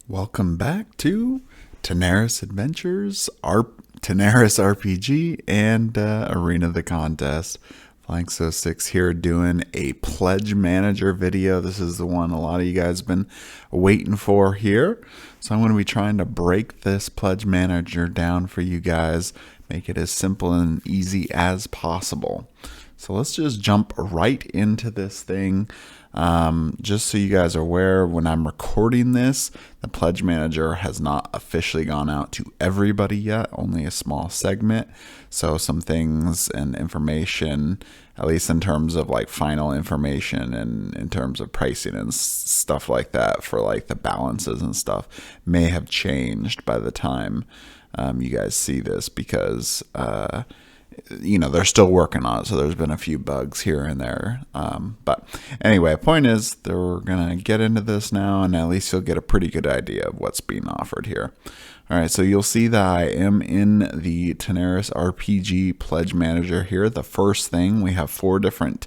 Welcome back to Tanares Adventures, Tanares RPG, and Arena the Contest. Flying06 here doing a Pledge Manager video. This is the one a lot of you guys have been waiting for here. So I'm going to be trying to break this Pledge Manager down for you guys, make it as simple and easy as possible. So let's just jump right into this thing. Just so you guys are aware, when I'm recording this, the Pledge Manager has not officially gone out to everybody yet, only a small segment. So some things and information, at least in terms of like final information and in terms of pricing and stuff like that for like the balances and stuff, may have changed by the time you guys see this, because you know, they're still working on it, so there's been a few bugs here and there. But anyway, point is, we're gonna get into this now, and at least you'll get a pretty good idea of what's being offered here. All right, so you'll see that I am in the Tanares RPG Pledge Manager here. The first thing, we have 4 different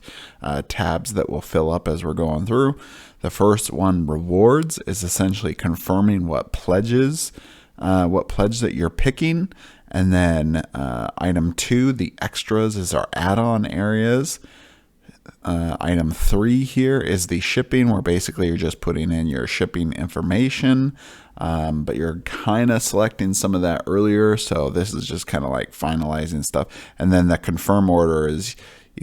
tabs that will fill up as we're going through. The first one, rewards, is essentially confirming what pledge that you're picking. And then item 2, the extras, is our add-on areas. Item 3 here is the shipping, where basically you're just putting in your shipping information, but you're kind of selecting some of that earlier, so this is just kind of like finalizing stuff. And then the confirm order it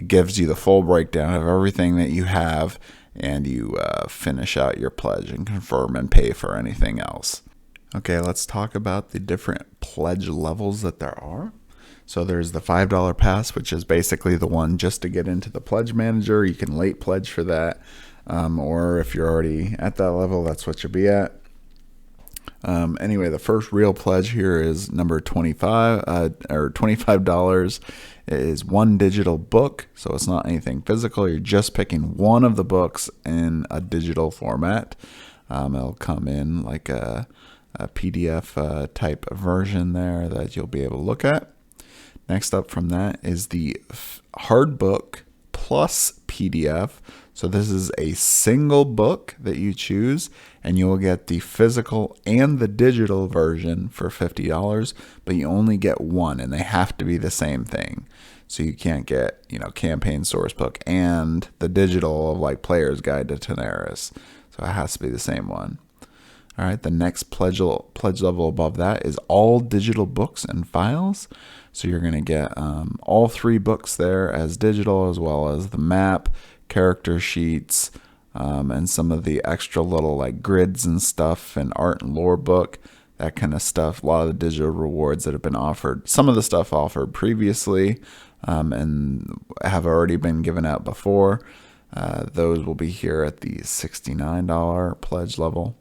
gives you the full breakdown of everything that you have, and you finish out your pledge and confirm and pay for anything else. Okay, let's talk about the different pledge levels that there are. So there's the $5 pass, which is basically the one just to get into the Pledge Manager. You can late pledge for that, or if you're already at that level, that's what you'll be at. Anyway, the first real pledge here is number 25, or $25. It is 1 digital book, so it's not anything physical. You're just picking one of the books in a digital format. It'll come in like a PDF type version there that you'll be able to look at. Next up from that is the hard book plus PDF. So this is a single book that you choose, and you will get the physical and the digital version for $50, but you only get one, and they have to be the same thing. So you can't get, you know, campaign source book and the digital of like Player's Guide to Tanares. So it has to be the same one. All right, the next pledge level above that is all digital books and files. So you're going to get all 3 books there as digital, as well as the map, character sheets, and some of the extra little like grids and stuff, and art and lore book, that kind of stuff. A lot of the digital rewards that have been offered. Some of the stuff offered previously and have already been given out before. Those will be here at the $69 pledge level.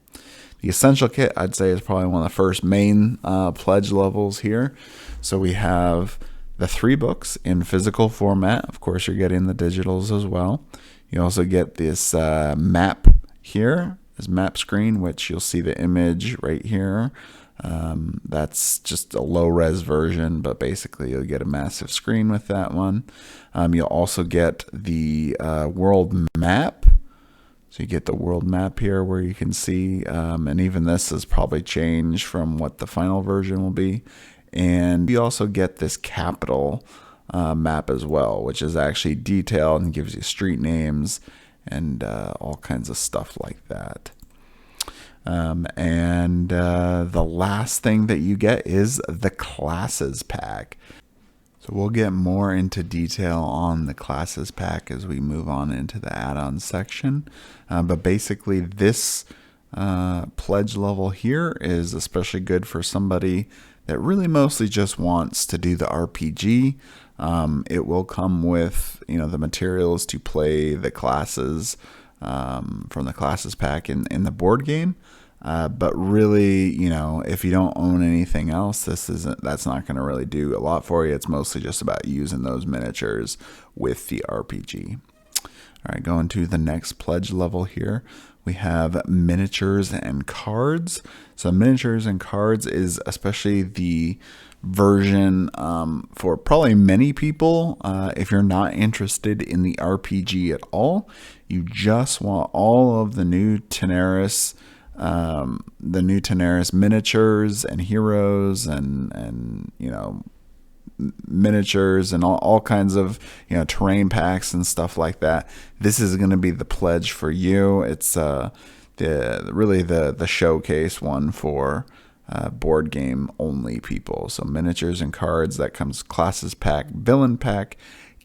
The Essential Kit, I'd say, is probably one of the first main pledge levels here. So we have the 3 books in physical format. Of course, you're getting the digitals as well. You also get this map here, this map screen, which you'll see the image right here. That's just a low-res version, but basically you'll get a massive screen with that one. You'll also get the world map. So you get the world map here where you can see, and even this has probably changed from what the final version will be. And you also get this capital map as well, which is actually detailed and gives you street names and all kinds of stuff like that. The last thing that you get is the classes pack. So we'll get more into detail on the classes pack as we move on into the add-on section. But basically this pledge level here is especially good for somebody that really mostly just wants to do the RPG. It will come with, you know, the materials to play the classes from the classes pack in the board game. But really, you know, if you don't own anything else, that's not going to really do a lot for you. It's mostly just about using those miniatures with the RPG. All right, going to the next pledge level here, we have miniatures and cards. So miniatures and cards is especially the version for probably many people. If you're not interested in the RPG at all, you just want all of the new Tanares the new Tanares miniatures and heroes and miniatures and all kinds of terrain packs and stuff like that. This is going to be the pledge for you. It's the showcase one for board game only people. So miniatures and cards, that comes classes pack, villain pack,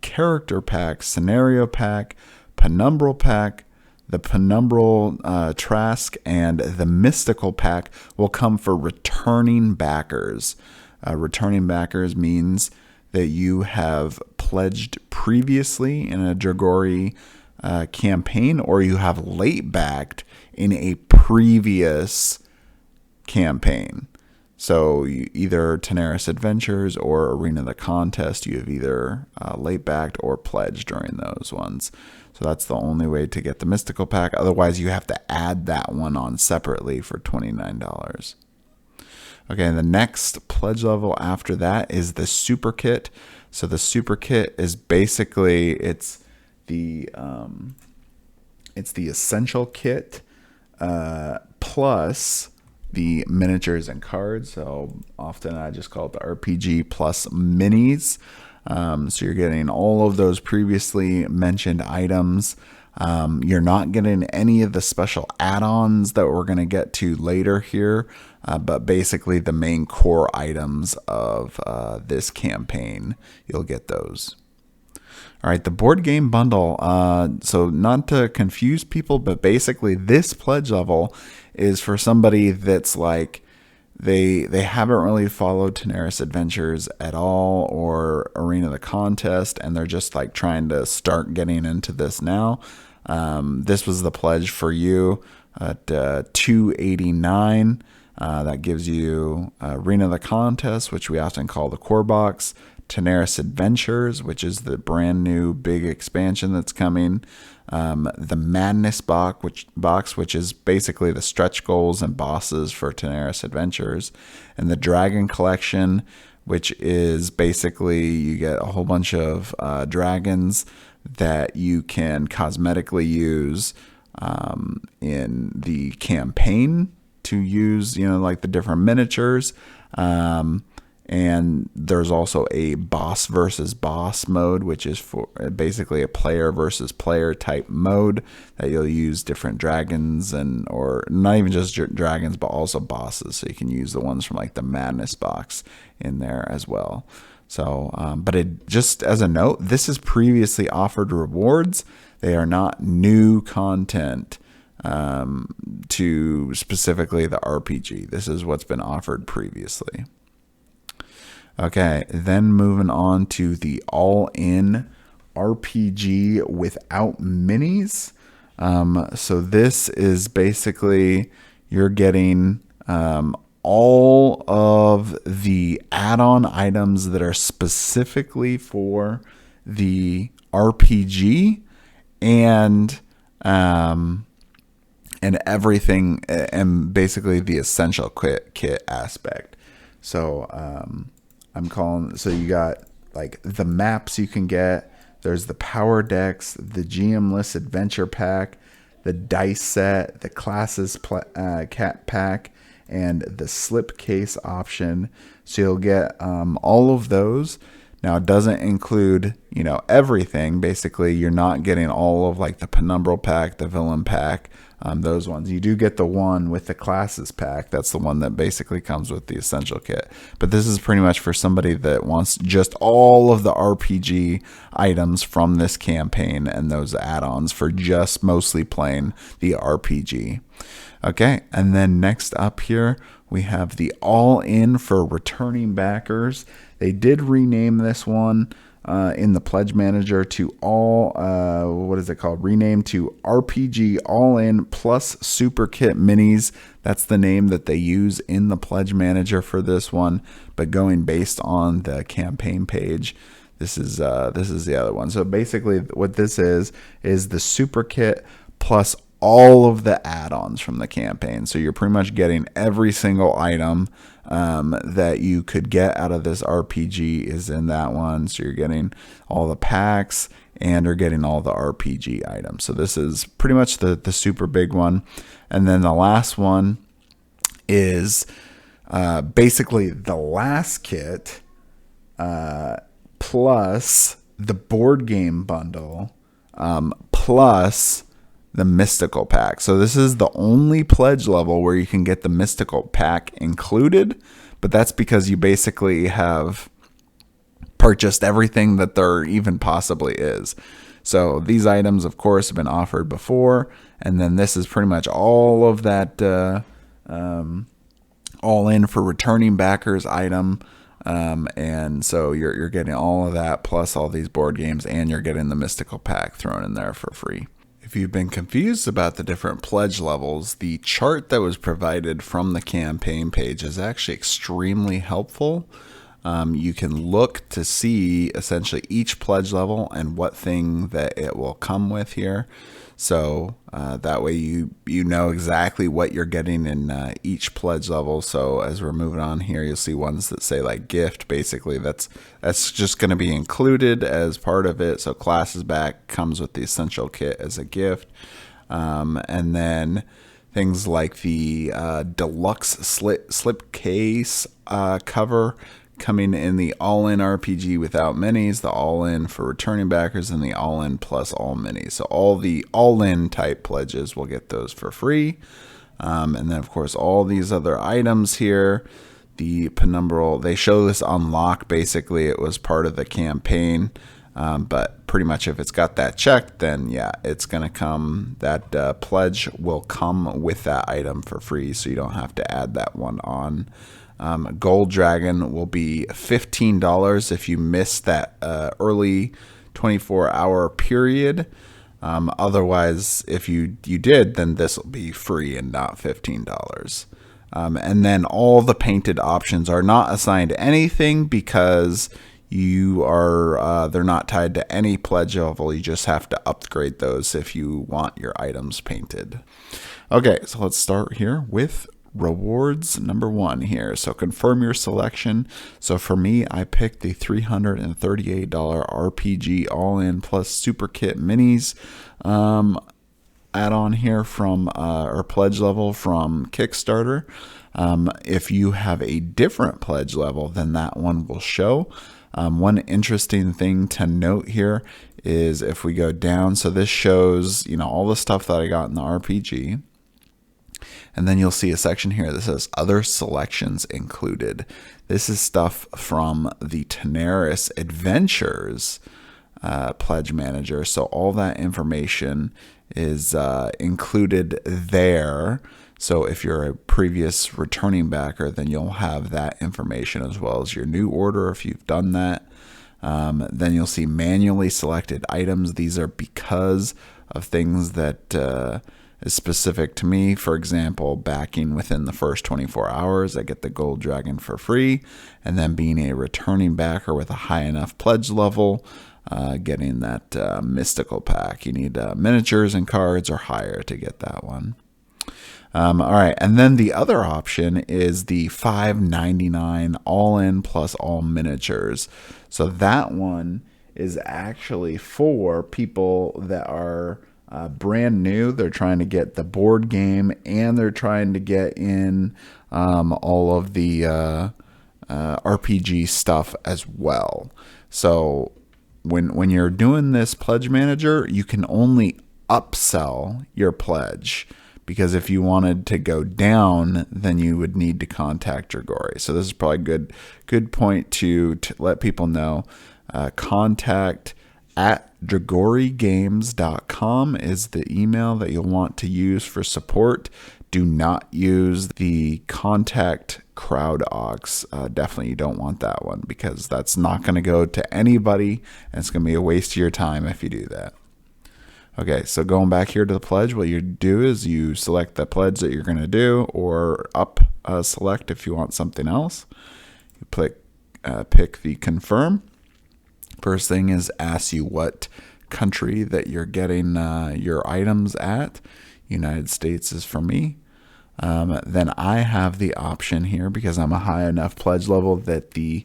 character pack, scenario pack, penumbral pack. The Penumbral Tarrasque and the Mystical Pack will come for returning backers. Returning backers means that you have pledged previously in a Dragori campaign, or you have late backed in a previous campaign. So either Tanares Adventures or Arena the Contest, you have either late backed or pledged during those ones. So that's the only way to get the Mystical Pack. Otherwise, you have to add that one on separately for $29. Okay, and the next pledge level after that is the Super Kit. So the Super Kit is basically it's the essential kit plus the miniatures and cards. So often I just call it the RPG plus minis. So you're getting all of those previously mentioned items. You're not getting any of the special add-ons that we're going to get to later here, but basically the main core items of this campaign, you'll get those. All right, the board game bundle. So not to confuse people, but basically this pledge level is for somebody that's like, they haven't really followed Tanares Adventures at all or Arena the Contest, and they're just like trying to start getting into this now. This was the pledge for you at $289. That gives you Arena the Contest, which we often call the core box, Tanares Adventures, which is the brand new big expansion that's coming, the Madness box, which is basically the stretch goals and bosses for Tanares Adventures, and the Dragon Collection, which is basically you get a whole bunch of dragons that you can cosmetically use in the campaign to use, like the different miniatures. And there's also a boss versus boss mode, which is for basically a player versus player type mode that you'll use different dragons or not even just dragons, but also bosses. So you can use the ones from like the Madness box in there as well. So, but it just as a note, this is previously offered rewards. They are not new content to specifically the RPG. This is what's been offered previously. Okay, then moving on to the all-in RPG without minis. So this is basically you're getting all of the add-on items that are specifically for the RPG and everything, and basically the essential kit aspect. So so you got like the maps you can get. There's the power decks, the GM list adventure pack, the dice set, the classes cat pack, and the slipcase option. So you'll get all of those. Now it doesn't include, everything. Basically, you're not getting all of like the Penumbral Pack, the Villain Pack, those ones. You do get the one with the classes pack. That's the one that basically comes with the essential kit. But this is pretty much for somebody that wants just all of the RPG items from this campaign and those add-ons for just mostly playing the RPG. Okay, and then next up here, we have the all-in for returning backers. They did rename this one in the Pledge Manager to rename to RPG All-In Plus Super Kit Minis. That's the name that they use in the Pledge Manager for this one, but going based on the campaign page, this is the other one. So basically what this is the Super Kit plus all of the add-ons from the campaign. So you're pretty much getting every single item that you could get out of this RPG is in that one. So you're getting all the packs and are getting all the RPG items. So this is pretty much the super big one. And then the last one is basically the last kit plus the board game bundle plus the mystical pack. So this is the only pledge level where you can get the mystical pack included, but that's because you basically have purchased everything that there even possibly is. So these items, of course, have been offered before, and then this is pretty much all of that all in for returning backers item. And so you're getting all of that plus all these board games, and you're getting the mystical pack thrown in there for free. If you've been confused about the different pledge levels, the chart that was provided from the campaign page is actually extremely helpful. You can look to see essentially each pledge level and what thing that it will come with here. So that way you know exactly what you're getting in each pledge level. So as we're moving on here, you'll see ones that say like gift. Basically, that's just going to be included as part of it. So Classes Back comes with the essential kit as a gift. And then things like the deluxe slipcase cover coming in the all-in RPG without minis, the all-in for returning backers, and the all-in plus all minis. So all the all-in type pledges will get those for free. And then, of course, all these other items here, the Penumbral, they show this unlock. Basically, it was part of the campaign. But pretty much if it's got that checked, then yeah, it's going to come, that pledge will come with that item for free, so you don't have to add that one on. Gold Dragon will be $15 if you miss that early 24-hour period. Otherwise, if you did, then this will be free and not $15. And then all the painted options are not assigned anything because you are they're not tied to any pledge level. You just have to upgrade those if you want your items painted. Okay, so let's start here with rewards number 1 here. So confirm your selection. So for me, I picked the $338 RPG all-in plus super kit minis add-on here from or pledge level from Kickstarter. If you have a different pledge level, then that one will show. One interesting thing to note here is if we go down, so this shows, you know, all the stuff that I got in the RPG. And then you'll see a section here that says other selections included. This is stuff from the Tanares Adventures pledge manager. So all that information is included there. So if you're a previous returning backer, then you'll have that information as well as your new order if you've done that. Then you'll see manually selected items. These are because of things that is specific to me. For example, backing within the first 24 hours, I get the Gold Dragon for free. And then being a returning backer with a high enough pledge level, getting that mystical pack. You need miniatures and cards or higher to get that one. All right, and then the other option is the $5.99 all-in plus all miniatures. So that one is actually for people that are brand new. They're trying to get the board game and they're trying to get in all of the RPG stuff as well. So when you're doing this pledge manager, you can only upsell your pledge, because if you wanted to go down, then you would need to contact Dragori. So this is probably a good point to let people know. Contact at dragorigames.com is the email that you'll want to use for support. Do not use the contact crowd aux. Definitely you don't want that one, because that's not going to go to anybody, and it's going to be a waste of your time if you do that. Okay, so going back here to the pledge, what you do is you select the pledge that you're going to do, or select if you want something else. You pick the confirm. First thing is ask you what country that you're getting your items at. United States is for me. Then I have the option here, because I'm a high enough pledge level, that you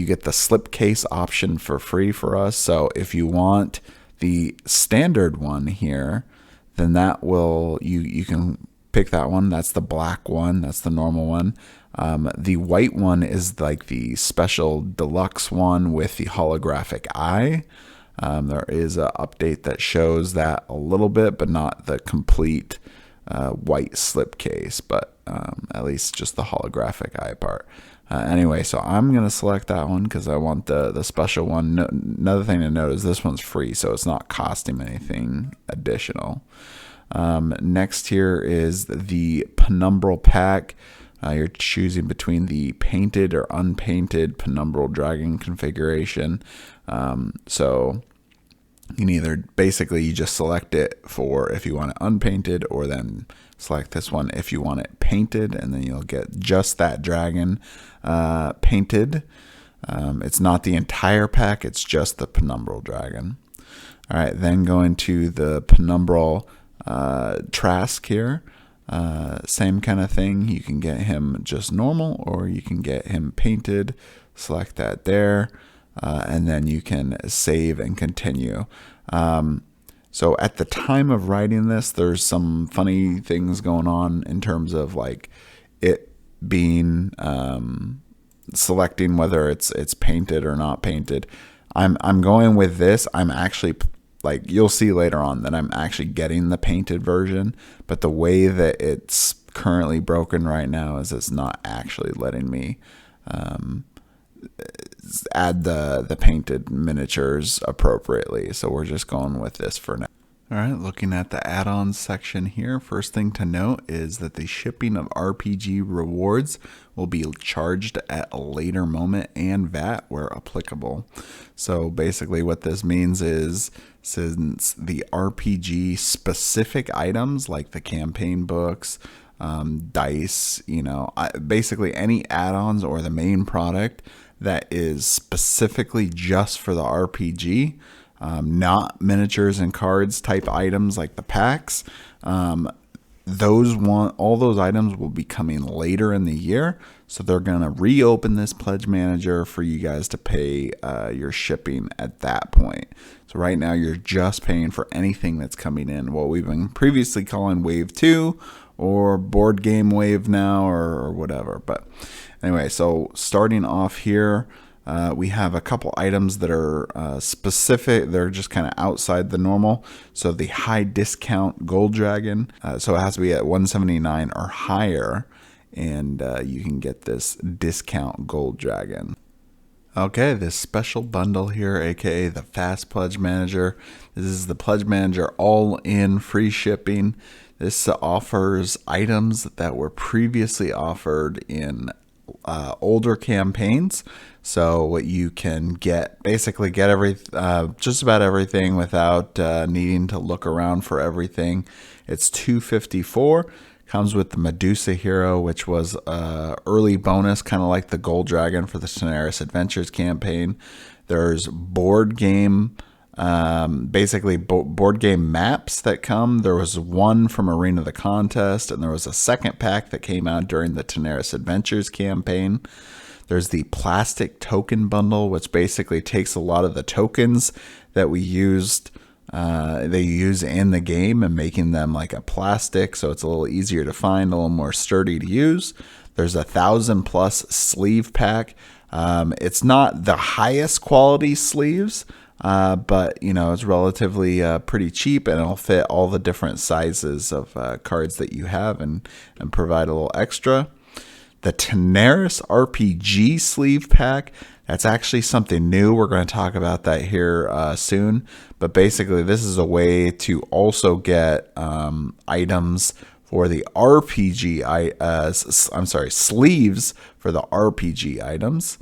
get the slipcase option for free for us. So if you want the standard one here, then that will, you can pick that one. That's the black one. That's the normal one. The white one is like the special deluxe one with the holographic eye. There is an update that shows that a little bit, but not the complete white slipcase, but at least just the holographic eye part. Anyway, so I'm going to select that one because I want the special one. Another thing to note is this one's free, so it's not costing anything additional. Next here is the Penumbral Pack. You're choosing between the painted or unpainted Penumbral Dragon configuration. So you can either, basically you just select it for if you want it unpainted, or then select this one if you want it painted, and then you'll get just that dragon painted. It's not the entire pack, it's just the Penumbral Dragon. All right, then go into the Penumbral Tarrasque here. Same kind of thing. You can get him just normal, or you can get him painted. Select that there, and then you can save and continue. So at the time of writing this, there's some funny things going on in terms of like it being selecting whether it's painted or not painted. I'm going with this. I'm actually, like, you'll see later on that I'm actually getting the painted version, but the way that it's currently broken right now is it's not actually letting me add the painted miniatures appropriately. So we're just going with this for now. All right, looking at the add-ons section here, first thing to note is that the shipping of RPG rewards will be charged at a later moment, and VAT where applicable. So basically what this means is, since the RPG specific items like the campaign books, dice, basically any add-ons or the main product that is specifically just for the RPG, not miniatures and cards type items like the packs, all those items will be coming later in the year. So they're going to reopen this pledge manager for you guys to pay your shipping at that point. So right now you're just paying for anything that's coming in, what we've been previously calling Wave 2 or Board Game Wave now, or whatever. But anyway, so starting off here, we have a couple items that are specific. They're just kind of outside the normal. So the high discount Gold Dragon, so it has to be at 179 or higher, and you can get this discount Gold Dragon. Okay, this special bundle here, aka the Fast Pledge Manager. This is the Pledge Manager all-in free shipping. This offers items that were previously offered in older campaigns. So you can basically get just about everything without needing to look around for everything. It's $254. Comes with the Medusa Hero, which was early bonus, kind of like the Gold Dragon for the Tanares Adventures campaign. There's board game, basically board game maps that come. There was one from Arena the Contest, and there was a second pack that came out during the Tanares Adventures campaign. There's the plastic token bundle, which basically takes a lot of the tokens that we used, they use in the game, and making them like a plastic, so it's a little easier to find, a little more sturdy to use. There's 1,000+ sleeve pack. It's not the highest quality sleeves, but it's relatively pretty cheap, and it'll fit all the different sizes of cards that you have, and provide a little extra. The Tanares RPG sleeve pack, that's actually something new. We're going to talk about that here soon. But basically, this is a way to also get items for the RPG, sleeves for the RPG items.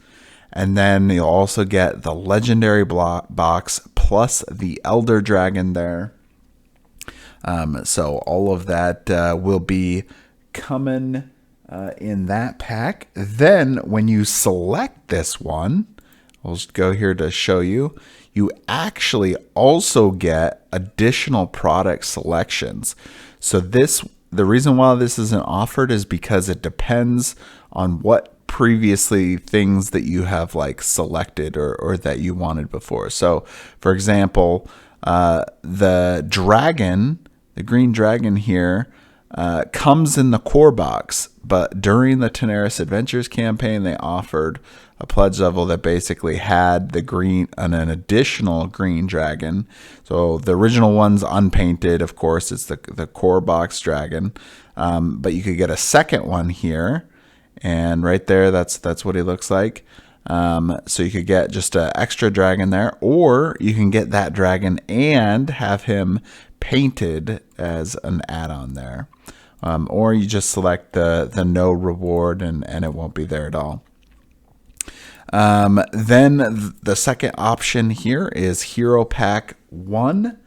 And then you'll also get the Legendary box plus the Elder Dragon there. So all of that will be coming in that pack. Then when you select this one, I'll just go here to show you, you actually also get additional product selections. So the reason why this isn't offered is because it depends on what previously things that you have like selected or that you wanted before. So for example, the green dragon here, comes in the core box, but during the Tanares Adventures campaign, they offered a pledge level that basically had an additional green dragon. So the original one's unpainted, of course, it's the core box dragon, but you could get a second one here, and right there, that's what he looks like. So you could get just an extra dragon there, or you can get that dragon and have him painted as an add-on there. Or you just select the no reward and it won't be there at all. Then the second option here is Hero Pack 1.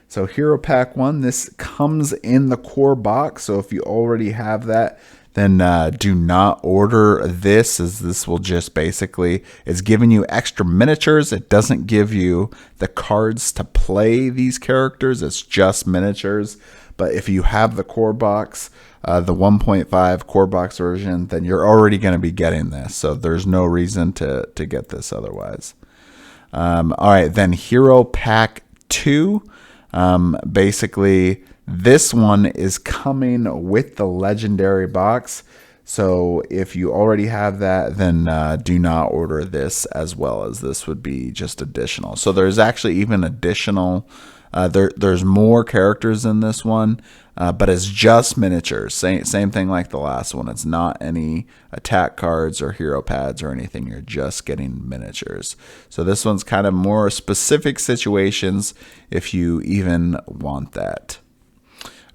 So Hero Pack 1, this comes in the core box. So if you already have that, then do not order this, as this will just basically, it's giving you extra miniatures. It doesn't give you the cards to play these characters. It's just miniatures. But if you have the core box, the 1.5 core box version, then you're already going to be getting this. So there's no reason to get this otherwise. All right, then Hero Pack 2. Basically, this one is coming with the legendary box. So if you already have that, then do not order this, as well as this would be just additional. So there's actually even additional, there's more characters in this one, but it's just miniatures. Same thing like the last one. It's not any attack cards or hero pads or anything. You're just getting miniatures. So this one's kind of more specific situations if you even want that.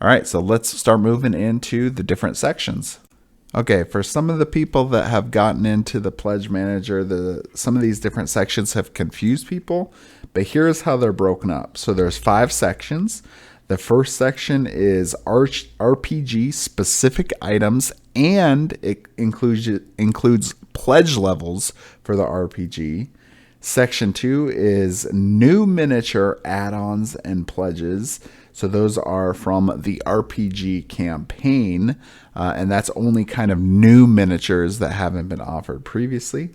All right, so let's start moving into the different sections. Okay, for some of the people that have gotten into the Pledge Manager, some of these different sections have confused people, but here's how they're broken up. So there's 5 sections. The first section is RPG specific items, and it includes pledge levels for the RPG. Section 2 is new miniature add-ons and pledges. So those are from the RPG campaign, and that's only kind of new miniatures that haven't been offered previously.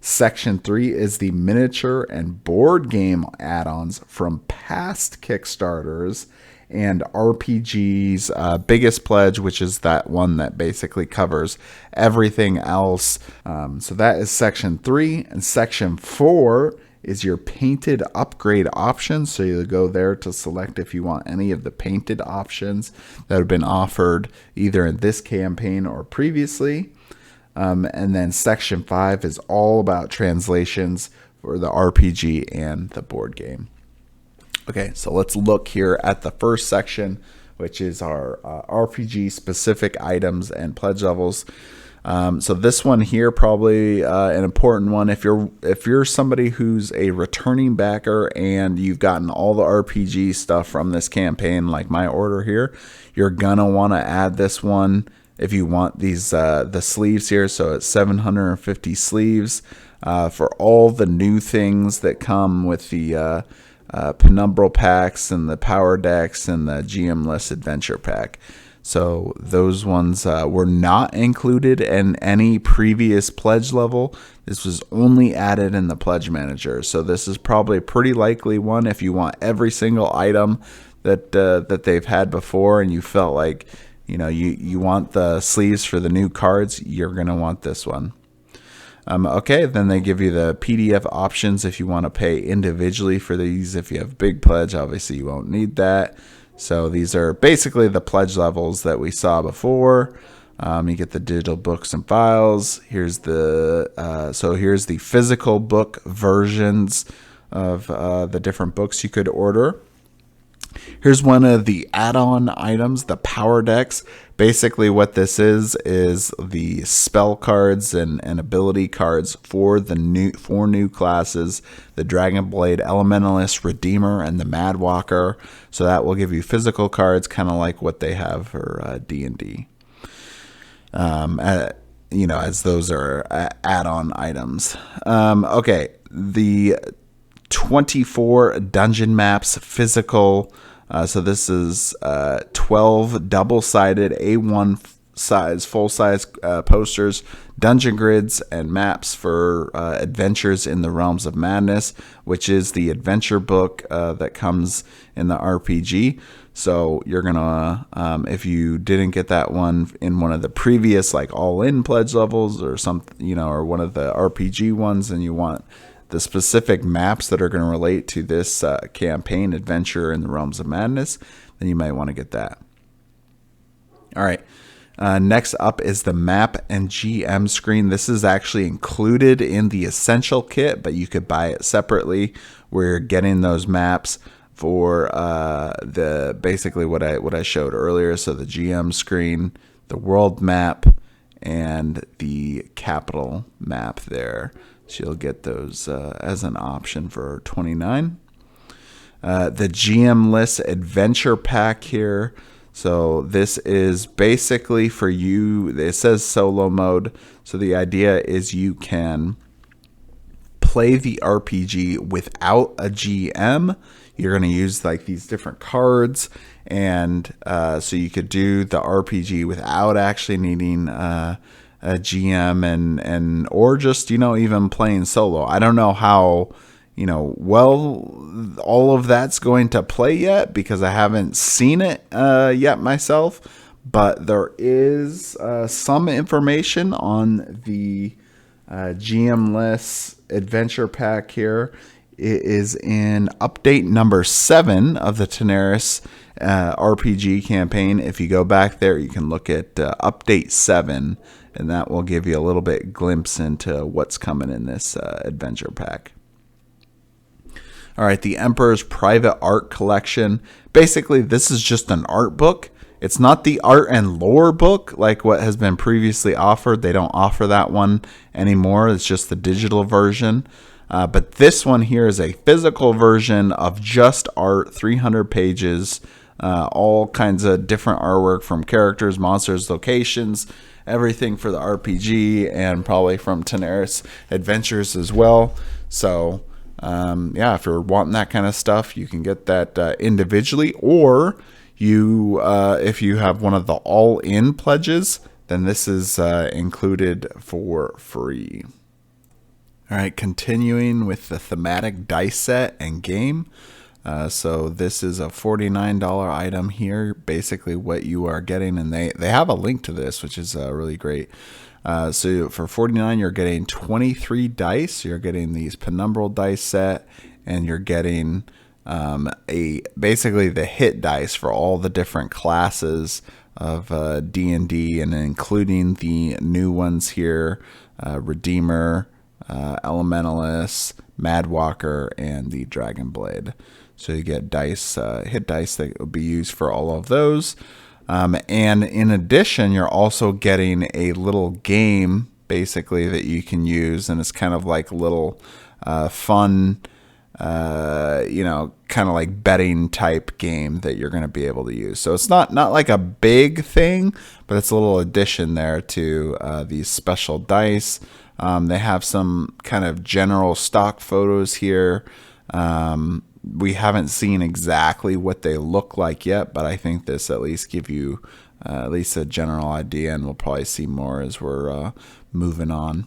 Section 3 is the miniature and board game add-ons from past Kickstarters, and RPG's biggest pledge, which is that one that basically covers everything else. So that is Section 3, and Section 4 is your painted upgrade options. So you go there to select if you want any of the painted options that have been offered either in this campaign or previously. And then Section 5 is all about translations for the RPG and the board game. Okay, so let's look here at the first section, which is our RPG specific items and pledge levels. So this one here, probably an important one. If you're somebody who's a returning backer and you've gotten all the RPG stuff from this campaign, like my order here, you're gonna want to add this one if you want these the sleeves here. So it's 750 sleeves for all the new things that come with the Penumbral packs and the power decks and the GM-less adventure pack. So those ones were not included in any previous pledge level. This was only added in the Pledge Manager. So this is probably a pretty likely one if you want every single item that they've had before, and you felt like you want the sleeves for the new cards. You're gonna want this one. Okay, then they give you the PDF options if you want to pay individually for these. If you have big pledge, obviously you won't need that. So these are basically the pledge levels that we saw before. You get the digital books and files. Here's here's the physical book versions of the different books you could order. Here's one of the add-on items, the power decks. Basically what this is the spell cards and ability cards for the four new classes, the Dragonblade Elementalist, Redeemer, and the Madwalker. So that will give you physical cards, kind of like what they have for D&D. As those are add-on items. Okay, the 24 dungeon maps physical So this is 12 double-sided A1 size, full-size posters, dungeon grids, and maps for Adventures in the Realms of Madness, which is the adventure book that comes in the RPG. So you're gonna, if you didn't get that one in one of the previous like all-in pledge levels or something, or one of the RPG ones, and you want the specific maps that are going to relate to this campaign, Adventure in the Realms of Madness, then you might want to get that. All right. Next up is the map and GM screen. This is actually included in the Essential Kit, but you could buy it separately. We're getting those maps for the basically what I showed earlier. So the GM screen, the world map, and the capital map there. So you'll get those as an option for $29. The GM List Adventure Pack here. So this is basically for you. It says solo mode. So the idea is you can play the RPG without a GM. You're going to use like these different cards. And so you could do the RPG without actually needing a GM and or just, even playing solo. I don't know how, well all of that's going to play yet because I haven't seen it yet myself, but there is some information on the GM List Adventure Pack here. It is in update number 7 of the Tanares RPG campaign. If you go back there, you can look at update 7, and that will give you a little bit glimpse into what's coming in this adventure pack. All right, the Emperor's Private Art Collection. Basically, this is just an art book. It's not the art and lore book like what has been previously offered. They don't offer that one anymore. It's just the digital version. But this one here is a physical version of just art, 300 pages, all kinds of different artwork from characters, monsters, locations, everything for the RPG, and probably from Tanares Adventures as well. So if you're wanting that kind of stuff, you can get that individually, or if you have one of the all-in pledges, then this is included for free. All right, continuing with the Thematic dice set and game. So this is a $49 item here, basically what you are getting, and they have a link to this, which is really great. So for $49, you're getting 23 dice. You're getting these Penumbral dice set, and you're getting basically the hit dice for all the different classes of D&D, and including the new ones here, Redeemer, Elementalist, Madwalker, and the Dragon Blade. So you get dice, hit dice that will be used for all of those. And in addition, you're also getting a little game, basically, that you can use, and it's kind of like a little fun, kind of like betting type game that you're going to be able to use. So it's not like a big thing, but it's a little addition there to these special dice. They have some kind of general stock photos here. We haven't seen exactly what they look like yet, but I think this at least give you at least a general idea, and we'll probably see more as we're moving on.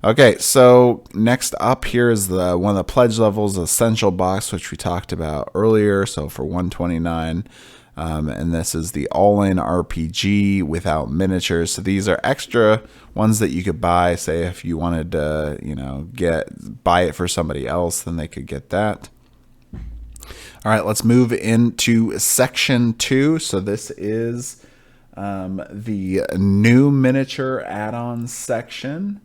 Okay, so next up here is one of the pledge levels, Essential Box, which we talked about earlier. So for $129, and this is the all-in RPG without miniatures. So these are extra ones that you could buy. Say if you wanted to, buy it for somebody else, then they could get that. All right, let's move into section 2. So this is the new miniature add-ons section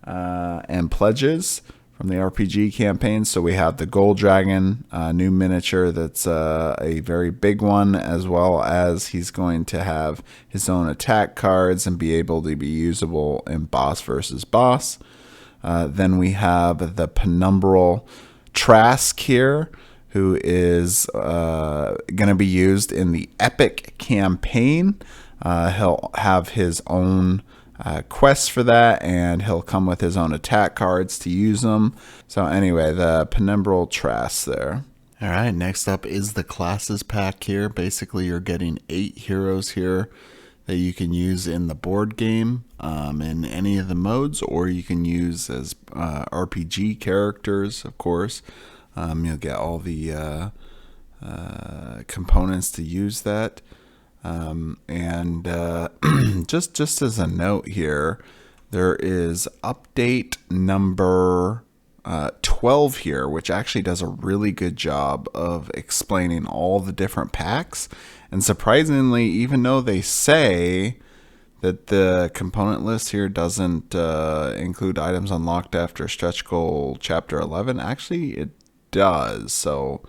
and pledges from the RPG campaign. So we have the Gold Dragon, new miniature that's a very big one, as well as he's going to have his own attack cards and be able to be usable in boss versus boss. Then we have the Penumbral Tarrasque here, who is going to be used in the Epic campaign. He'll have his own quests for that, and he'll come with his own attack cards to use them. So anyway, the Penumbral Tarrasque there. All right, next up is the classes pack here. Basically, you're getting 8 heroes here that you can use in the board game in any of the modes, or you can use as RPG characters, of course. You'll get all the components to use that. And just as a note here, there is update number 12 here, which actually does a really good job of explaining all the different packs. And surprisingly, even though they say that the component list here doesn't include items unlocked after stretch goal chapter 11, actually it does. So,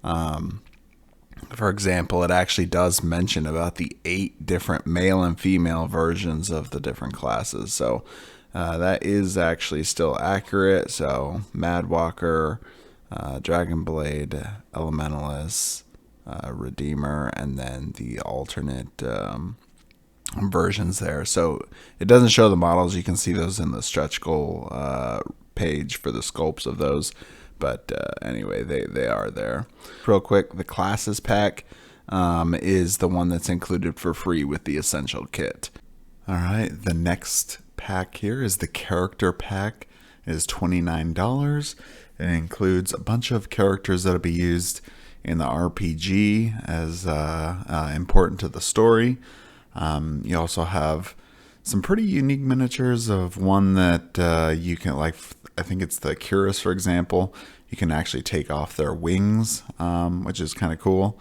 for example, it actually does mention about the 8 different male and female versions of the different classes. So that is actually still accurate. So Madwalker, Dragonblade, Elementalist, Redeemer, and then the alternate versions there. So it doesn't show the models. You can see those in the stretch goal page for the sculpts of those. But anyway, they are there. Real quick, the classes pack is the one that's included for free with the essential kit. All right, the next pack here is the character pack. It is $29. It includes a bunch of characters that'll be used in the RPG as important to the story. You also have some pretty unique miniatures of one that you can, like, I think it's the Curus, for example. You can actually take off their wings, which is kind of cool.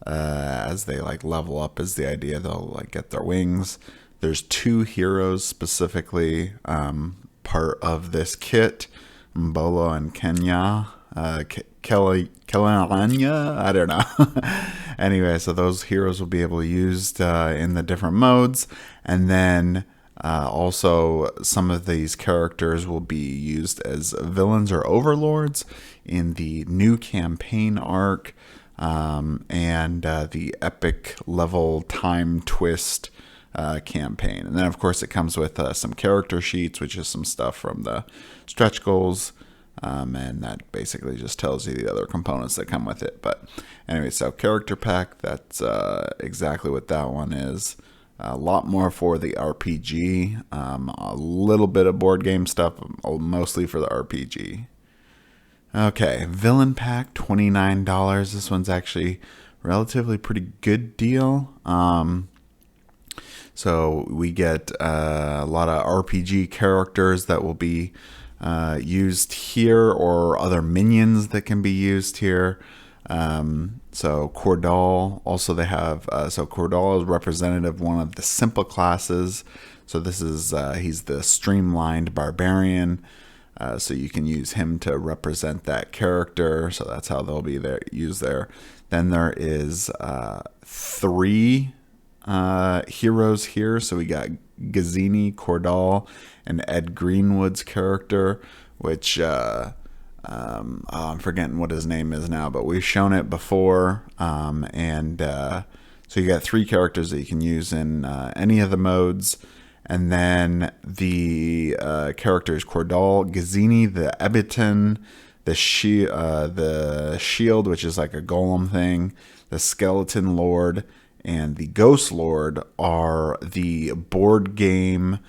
As they like level up is the idea. They'll like get their wings. There's 2 heroes specifically part of this kit, Mbolo and Kenya. Kelanya, I don't know. Anyway, so those heroes will be able to be used in the different modes. And then also some of these characters will be used as villains or overlords in the new campaign arc and the epic level time twist campaign. And then, of course, it comes with some character sheets, which is some stuff from the stretch goals. And that basically just tells you the other components that come with it. But anyway, so character pack, that's exactly what that one is. A lot more for the RPG, a little bit of board game stuff, mostly for the RPG. Okay, villain pack, $29. This one's actually relatively pretty good deal. So we get a lot of RPG characters that will be used here, or other minions that can be used here. So Cordal, also they have, so Cordal is representative of one of the simple classes. So this is, he's the streamlined barbarian. So you can use him to represent that character. So that's how they'll be there, used there. Then there is 3 heroes here. So we got Gazzini, Cordal, and Ed Greenwood's character, which I'm forgetting what his name is now, but we've shown it before. So you got 3 characters that you can use in any of the modes. And then the characters Cordal, Gazzini, the Ebiton, the Shield, which is like a golem thing, the Skeleton Lord, and the Ghost Lord are the board game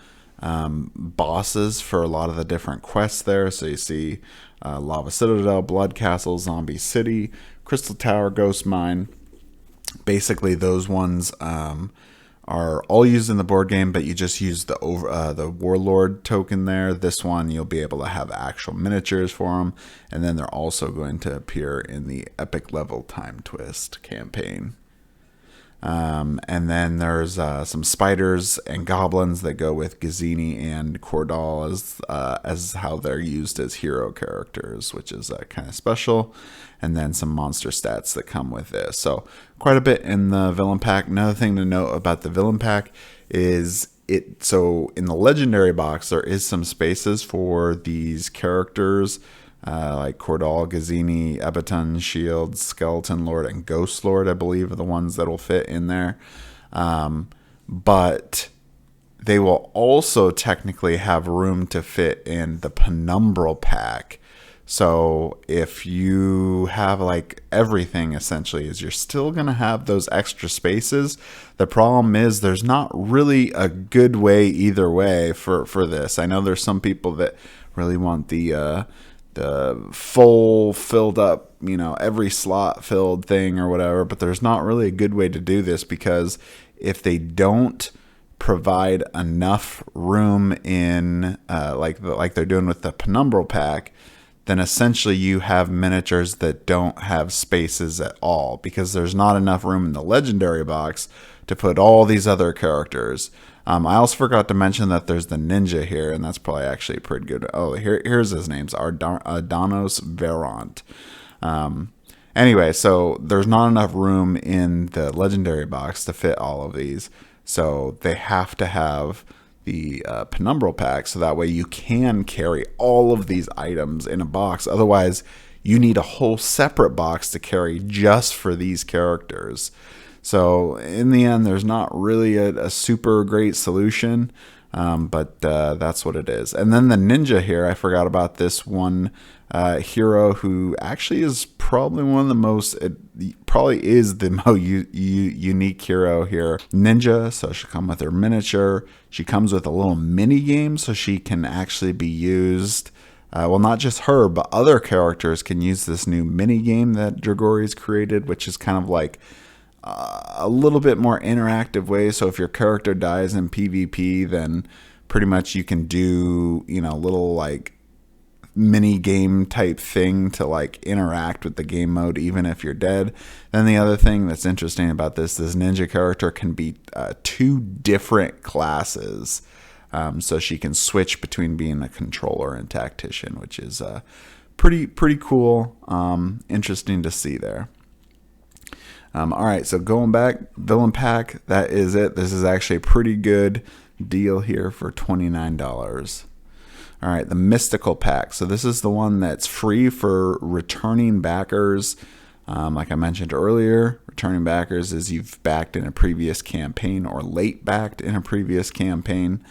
bosses for a lot of the different quests there. So you see Lava Citadel, Blood Castle, Zombie City, Crystal Tower, Ghost Mine. Basically, those ones are all used in the board game, but you just use the Warlord token there. This one, you'll be able to have actual miniatures for them, and then they're also going to appear in the Epic Level Time Twist campaign. And then there's some spiders and goblins that go with Gazzini and Cordal as how they're used as hero characters, which is kind of special. And then some monster stats that come with this. So quite a bit in the villain pack. Another thing to note about the villain pack is so in the legendary box, there is some spaces for these characters like Cordal, Gazzini, Ebiton, Shield, Skeleton Lord, and Ghost Lord, I believe, are the ones that will fit in there. But they will also technically have room to fit in the Penumbral Pack. So if you have like everything essentially is you're still going to have those extra spaces. The problem is there's not really a good way either way for this. I know there's some people that really want the full filled up, every slot filled thing or whatever, but there's not really a good way to do this, because if they don't provide enough room in like they're doing with the Penumbral Pack, then essentially you have miniatures that don't have spaces at all, because there's not enough room in the legendary box to put all these other characters. I also forgot to mention that there's the ninja here, and that's probably actually pretty good. Oh, here's his name's Ardanos Veront. Anyway, so there's not enough room in the legendary box to fit all of these. So they have to have the Penumbral Pack, so that way you can carry all of these items in a box. Otherwise, you need a whole separate box to carry just for these characters. So in the end, there's not really a super great solution, but that's what it is. And then the ninja here, I forgot about this one hero who actually is probably one of the most, probably is the most unique hero here. Ninja, so she'll come with her miniature. She comes with a little mini game, so she can actually be used. Well, not just her, but other characters can use this new mini game that Dragori's created, which is kind of like a little bit more interactive way. So if your character dies in PvP, then pretty much you can do, little like mini game type thing to like interact with the game mode even if you're dead. Then the other thing that's interesting about this ninja character can be two different classes. So she can switch between being a controller and tactician, which is pretty cool. Interesting to see there. All right, so going back, Villain Pack, that is it. This is actually a pretty good deal here for $29. All right, the Mystical Pack. So this is the one that's free for returning backers. Like I mentioned earlier, returning backers is you've backed in a previous campaign or late backed in a previous campaign.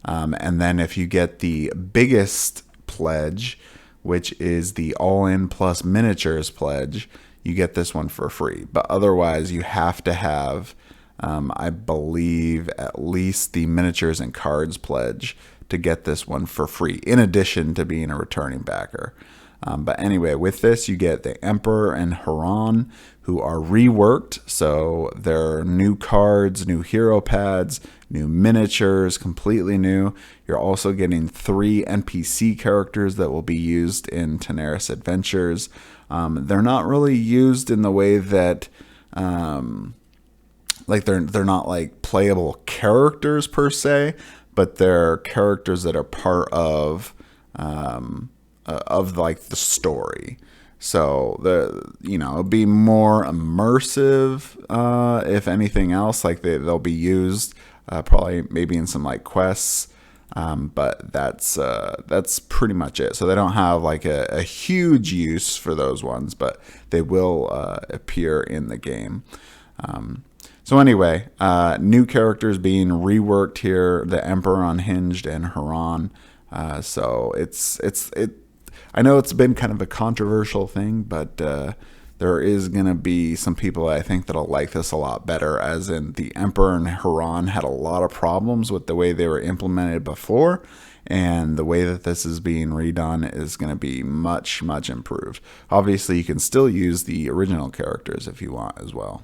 And then if you get the biggest pledge, which is the all-in plus miniatures pledge, you get this one for free. But otherwise, you have to have, I believe, at least the miniatures and cards pledge to get this one for free, in addition to being a returning backer. But anyway, with this, you get the Emperor and Haran, who are reworked. So they're new cards, new hero pads, new miniatures, completely new. You're also getting 3 NPC characters that will be used in Tanares Adventures. They're not really used in the way that, like they're not like playable characters per se, but they're characters that are part of like the story. So it'll be more immersive, if anything else. Like they'll be used probably maybe in some like quests. But that's pretty much it. So they don't have like a huge use for those ones, but they will appear in the game. So anyway, new characters being reworked here: the Emperor Unhinged and Haran. So I know it's been kind of a controversial thing, but there is going to be some people I think that'll like this a lot better, as in the Emperor and Haran had a lot of problems with the way they were implemented before, and the way that this is being redone is going to be much, much improved. Obviously, you can still use the original characters if you want as well.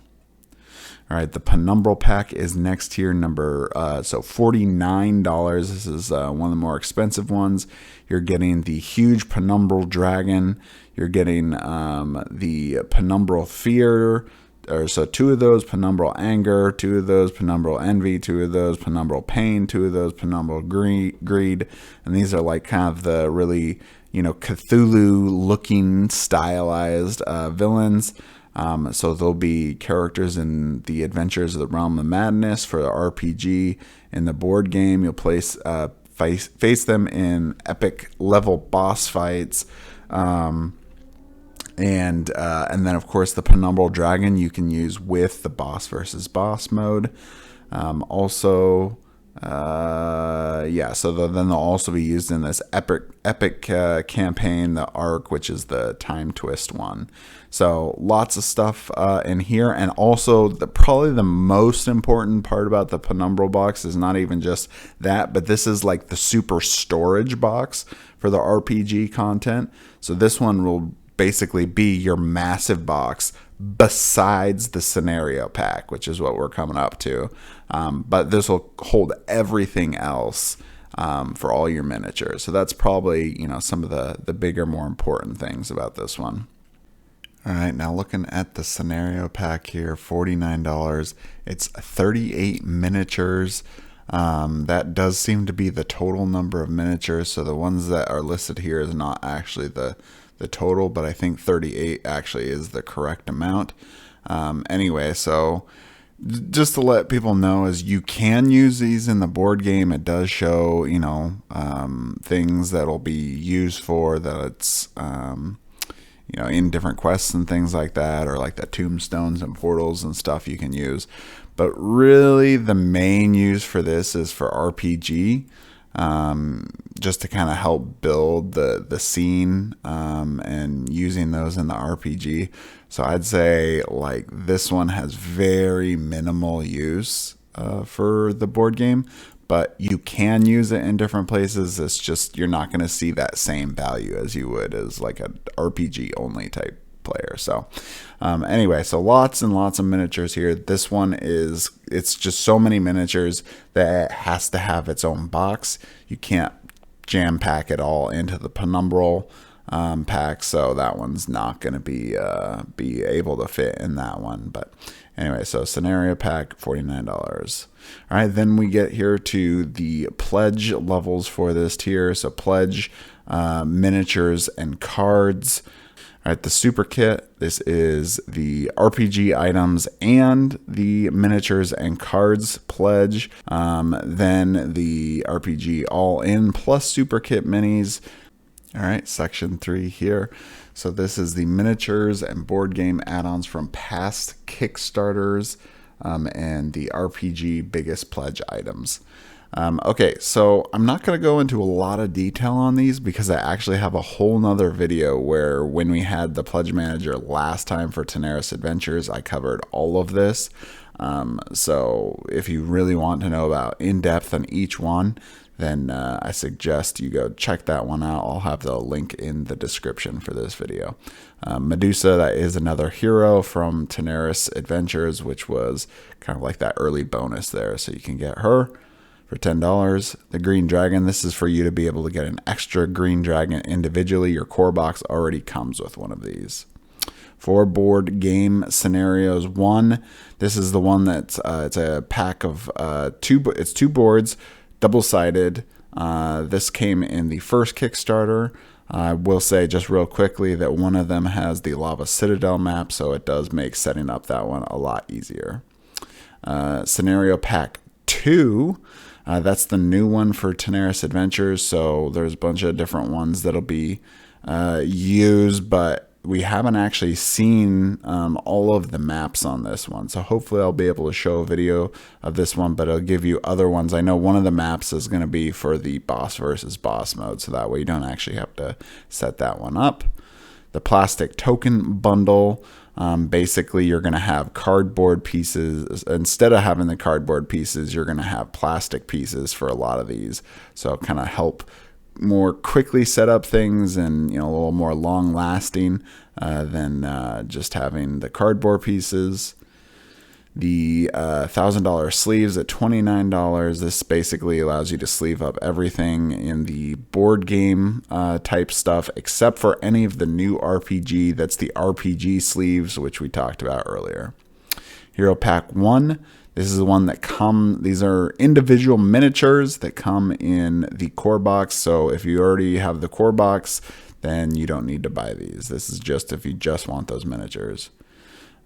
All right, the Penumbral Pack is next here, so $49. This is one of the more expensive ones. You're getting the huge Penumbral Dragon. You're getting the Penumbral Fear, so 2 of those, Penumbral Anger, 2 of those, Penumbral Envy, 2 of those, Penumbral Pain, 2 of those, Penumbral Greed. And these are like kind of the really, Cthulhu-looking, stylized villains. So there'll be characters in the Adventures of the Realm of Madness for the RPG. In the board game, you'll face them in epic level boss fights. And then, of course, the Penumbral Dragon you can use with the boss versus boss mode. Also, Yeah, so then they'll also be used in this epic campaign, the Arc, which is the time twist one. So lots of stuff in here, and also probably the most important part about the Penumbral box is not even just that, but this is like the super storage box for the RPG content. So this one will basically be your massive box besides the scenario pack, which is what we're coming up to. But this will hold everything else for all your miniatures. So that's probably, some of the bigger, more important things about this one. All right, now looking at the scenario pack here, $49. It's 38 miniatures. That does seem to be the total number of miniatures. So the ones that are listed here is not actually the total, but I think 38 actually is the correct amount. Anyway, so just to let people know, is you can use these in the board game. It does show, things that'll be used for that. It's, in different quests and things like that, or like the tombstones and portals and stuff you can use. But really the main use for this is for RPG. Just to kind of help build the scene, and using those in the RPG. So I'd say like this one has very minimal use for the board game, but you can use it in different places. It's just you're not going to see that same value as you would as like an RPG only type player. So anyway, so lots and lots of miniatures here. This one it's just so many miniatures that it has to have its own box. You can't jam pack it all into the Penumbral pack, so that one's not going to be able to fit in that one. But anyway, so scenario pack, $49. All right, then we get here to the pledge levels for this tier. So pledge, miniatures, and cards. All right, the super kit, this is the RPG items and the miniatures and cards pledge. Then the RPG all-in plus super kit minis. All right, section 3 here. So this is the miniatures and board game add-ons from past Kickstarters, and the RPG biggest pledge items. Okay, so I'm not going to go into a lot of detail on these because I actually have a whole nother video where when we had the pledge manager last time for Tanares Adventures, I covered all of this. So if you really want to know about in-depth on each one, then I suggest you go check that one out. I'll have the link in the description for this video. Medusa, that is another hero from Tanares Adventures, which was kind of like that early bonus there. So you can get her for $10. The green dragon, this is for you to be able to get an extra green dragon individually. Your core box already comes with one of these. For board game scenarios 1, this is the one that's it's a pack of two boards, double-sided. This came in the first Kickstarter. I will say just real quickly that one of them has the Lava Citadel map, so it does make setting up that one a lot easier. Scenario Pack 2, that's the new one for Tanares Adventures, so there's a bunch of different ones that'll be used, but we haven't actually seen all of the maps on this one. So hopefully I'll be able to show a video of this one, but I'll give you other ones. I know one of the maps is going to be for the boss versus boss mode, so that way you don't actually have to set that one up. The plastic token bundle, basically you're going to have cardboard pieces. Instead of having the cardboard pieces, you're going to have plastic pieces for a lot of these. So kind of help more quickly set up things and a little more long lasting than just having the cardboard pieces. The $1,000 sleeves at $29. This basically allows you to sleeve up everything in the board game type stuff except for any of the new RPG. That's the RPG sleeves, which we talked about earlier. Hero Pack 1. This is the one that these are individual miniatures that come in the core box. So if you already have the core box, then you don't need to buy these. This is just if you just want those miniatures.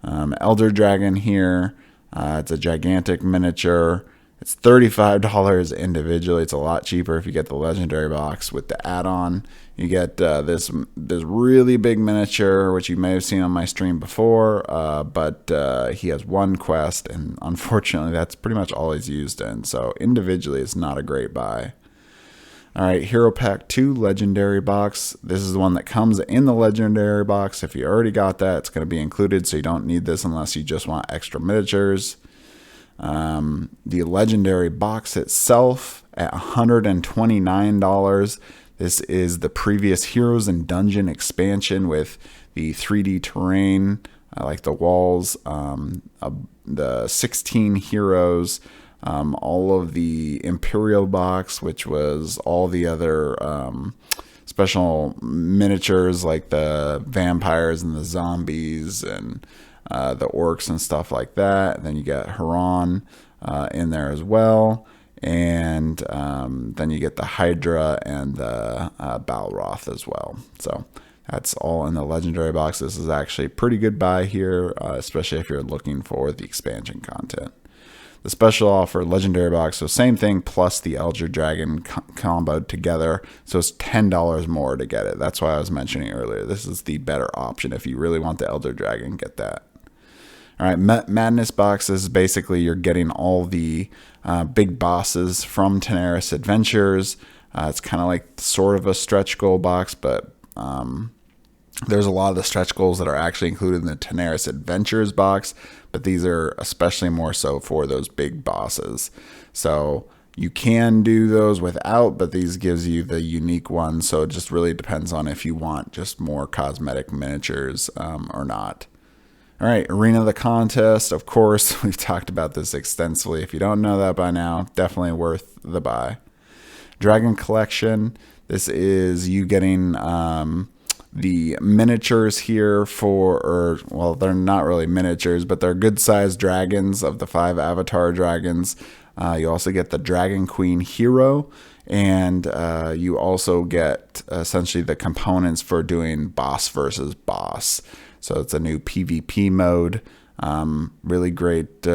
Elder Dragon here. It's a gigantic miniature. It's $35 individually. It's a lot cheaper if you get the legendary box with the add-on. You get this really big miniature, which you may have seen on my stream before, but he has one quest, and unfortunately that's pretty much all he's used in. So individually it's not a great buy. All right, Hero Pack 2 Legendary Box. This is the one that comes in the Legendary Box. If you already got that, it's going to be included, so you don't need this unless you just want extra miniatures. The Legendary Box itself at $129. This is the previous Heroes and Dungeon expansion with the 3D terrain, like the walls, the 16 heroes, all of the Imperial box, which was all the other special miniatures like the vampires and the zombies and the orcs and stuff like that. And then you get Haran in there as well. And then you get the Hydra and the Balroth as well. So that's all in the Legendary box. This is actually a pretty good buy here, especially if you're looking for the expansion content. The special offer Legendary box, so same thing plus the Elder Dragon combo together. So it's $10 more to get it. That's why I was mentioning earlier. This is the better option. If you really want the Elder Dragon, get that. All right, Madness box is basically you're getting all the big bosses from Tanares Adventures. It's kind of like sort of a stretch goal box, but there's a lot of the stretch goals that are actually included in the Tanares Adventures box, but these are especially more so for those big bosses. So you can do those without, but these gives you the unique ones. So it just really depends on if you want just more cosmetic miniatures or not. All right, Arena of the Contest. Of course, we've talked about this extensively. If you don't know that by now, definitely worth the buy. Dragon Collection. This is you getting the miniatures here well, they're not really miniatures, but they're good-sized dragons of the 5 avatar dragons. You also get the Dragon Queen hero, and you also get essentially the components for doing boss versus boss. So it's a new PvP mode. Really great,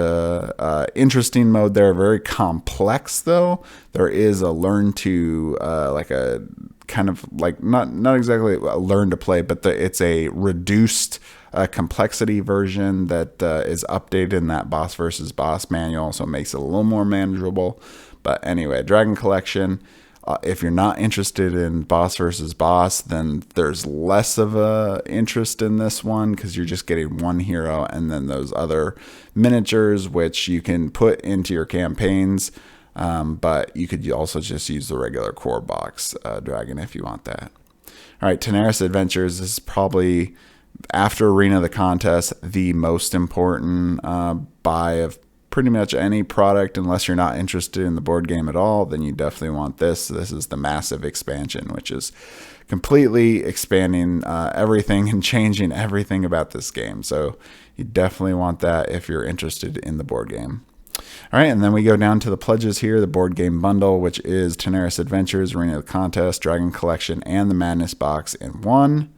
interesting mode there. Very complex though. There is a learn to, like a kind of like not exactly a learn to play, but it's a reduced complexity version that is updated in that boss versus boss manual. So it makes it a little more manageable. But anyway, Dragon Collection. If you're not interested in boss versus boss, then there's less of a interest in this one because you're just getting one hero and then those other miniatures, which you can put into your campaigns. But you could also just use the regular core box dragon if you want that. All right, Tanares Adventures is probably, after Arena of the Contest, the most important buy of pretty much any product. Unless you're not interested in the board game at all, then you definitely want this. This is the massive expansion, which is completely expanding everything and changing everything about this game. So you definitely want that if you're interested in the board game. All right, and then we go down to the pledges here, the board game bundle, which is Tanares Adventures, Arena of the Contest, Dragon Collection, and the Madness box in one.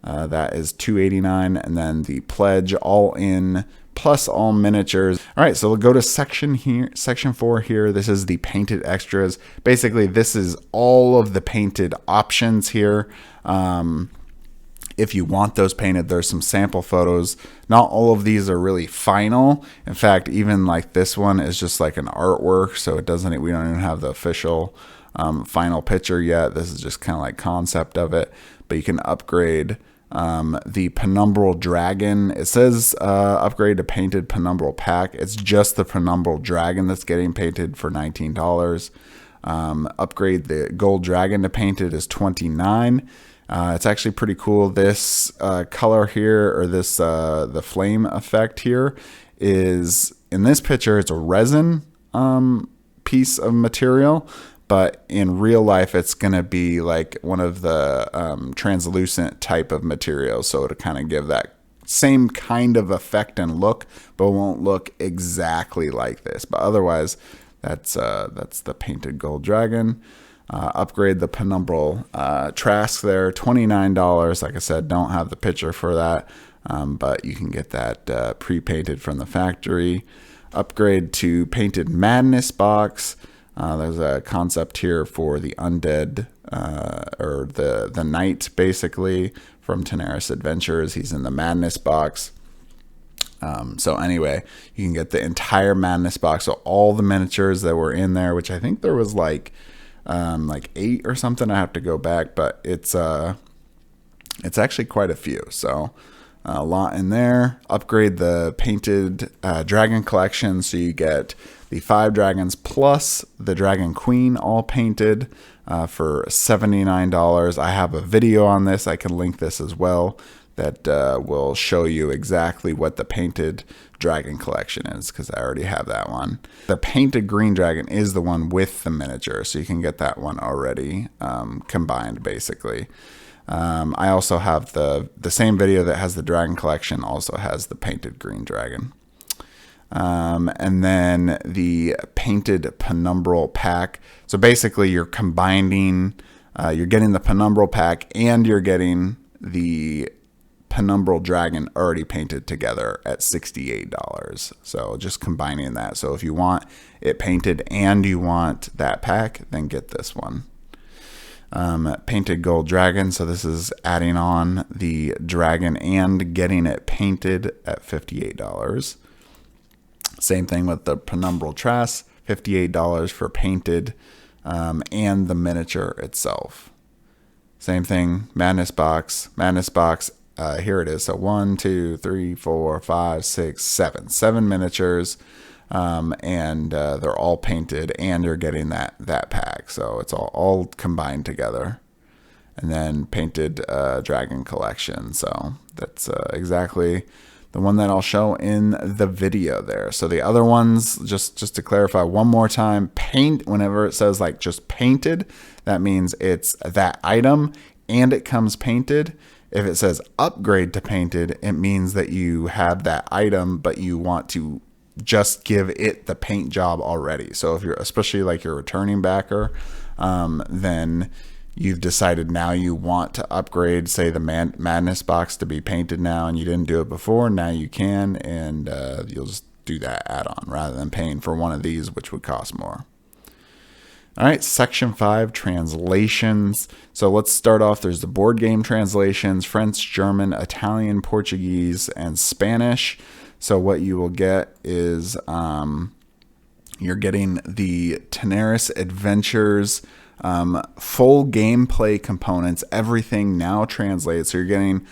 That is $289, and then the pledge all in plus all miniatures. All right, so we'll go to section 4 here. This is the painted extras. Basically, this is all of the painted options here. If you want those painted, there's some sample photos. Not all of these are really final. In fact, even like this one is just like an artwork, so we don't even have the official final picture yet. This is just kind of like concept of it, but you can upgrade the Penumbral Dragon. It says upgrade to painted Penumbral Pack. It's just the Penumbral Dragon that's getting painted for $19. Upgrade the Gold Dragon to painted is $29. It's actually pretty cool. This color here, or this the flame effect here, is in this picture it's a resin piece of material, but in real life it's gonna be like one of the translucent type of materials, so to kind of give that same kind of effect and look, but it won't look exactly like this. But otherwise, that's the painted Gold Dragon. Upgrade the Penumbral Tarrasque there, $29. Like I said, don't have the picture for that, but you can get that pre-painted from the factory. Upgrade to Painted Madness box. There's a concept here for the undead, or the knight, basically, from Tanares Adventures. He's in the Madness box. So anyway, you can get the entire Madness box. So all the miniatures that were in there, which I think there was like 8 or something. I have to go back, but it's actually quite a few. So a lot in there. Upgrade the Painted Dragon collection, so you get the 5 dragons plus the Dragon Queen all painted for $79. I have a video on this. I can link this as well, that will show you exactly what the Painted Dragon collection is, because I already have that one. The Painted Green Dragon is the one with the miniature, so you can get that one already combined, basically. I also have the same video that has the Dragon collection, also has the Painted Green Dragon. And then the Painted Penumbral Pack. So basically you're combining, you're getting the Penumbral Pack and you're getting the Penumbral Dragon already painted together at $68. So just combining that. So if you want it painted and you want that pack, then get this one. Painted Gold Dragon. So this is adding on the dragon and getting it painted at $58. Same thing with the Penumbral Tarrasque, $58 for painted and the miniature itself. Same thing, Madness box. Madness box, here it is. So 1, 2, 3, 4, 5, 6, 7. 7 miniatures, and they're all painted, and you're getting that pack. So it's all combined together. And then Painted Dragon collection. So that's exactly the one that I'll show in the video there. So the other ones, just to clarify one more time, paint, whenever it says like just painted, that means it's that item and it comes painted. If it says upgrade to painted, it means that you have that item, but you want to just give it the paint job already. So if you're, especially like you're a returning backer, then you've decided now you want to upgrade, say, the Madness box to be painted now, and you didn't do it before. Now you can, and you'll just do that add-on rather than paying for one of these, which would cost more. All right, section 5, translations. So let's start off. There's the board game translations: French, German, Italian, Portuguese, and Spanish. So what you will get is you're getting the Tanares Adventures full gameplay components, everything now translated. So you're getting,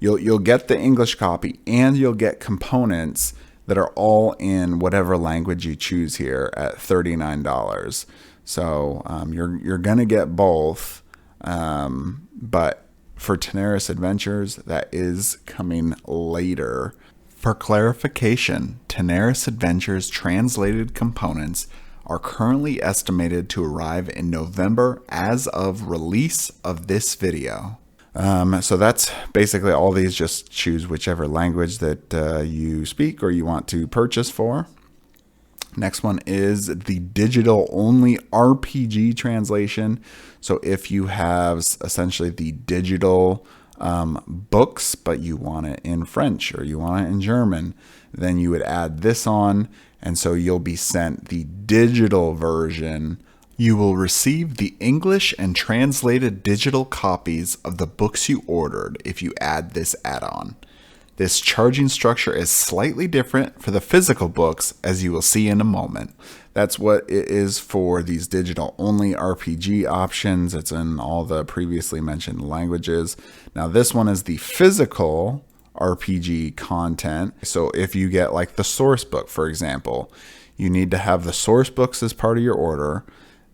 you'll get the English copy and you'll get components that are all in whatever language you choose here at $39. So you're gonna get both, but for Tanares Adventures, that is coming later. For clarification, Tanares Adventures translated components are currently estimated to arrive in November as of release of this video. So that's basically all these. Just choose whichever language that you speak or you want to purchase for. Next one is the digital only RPG translation. So if you have essentially the digital books, but you want it in French or you want it in German, then you would add this on. And so you'll be sent the digital version. You will receive the English and translated digital copies of the books you ordered if you add this add-on. This charging structure is slightly different for the physical books, as you will see in a moment. That's what it is for these digital only RPG options. It's in all the previously mentioned languages. Now this one is the physical RPG content. So if you get like the source book, for example, you need to have the source books as part of your order.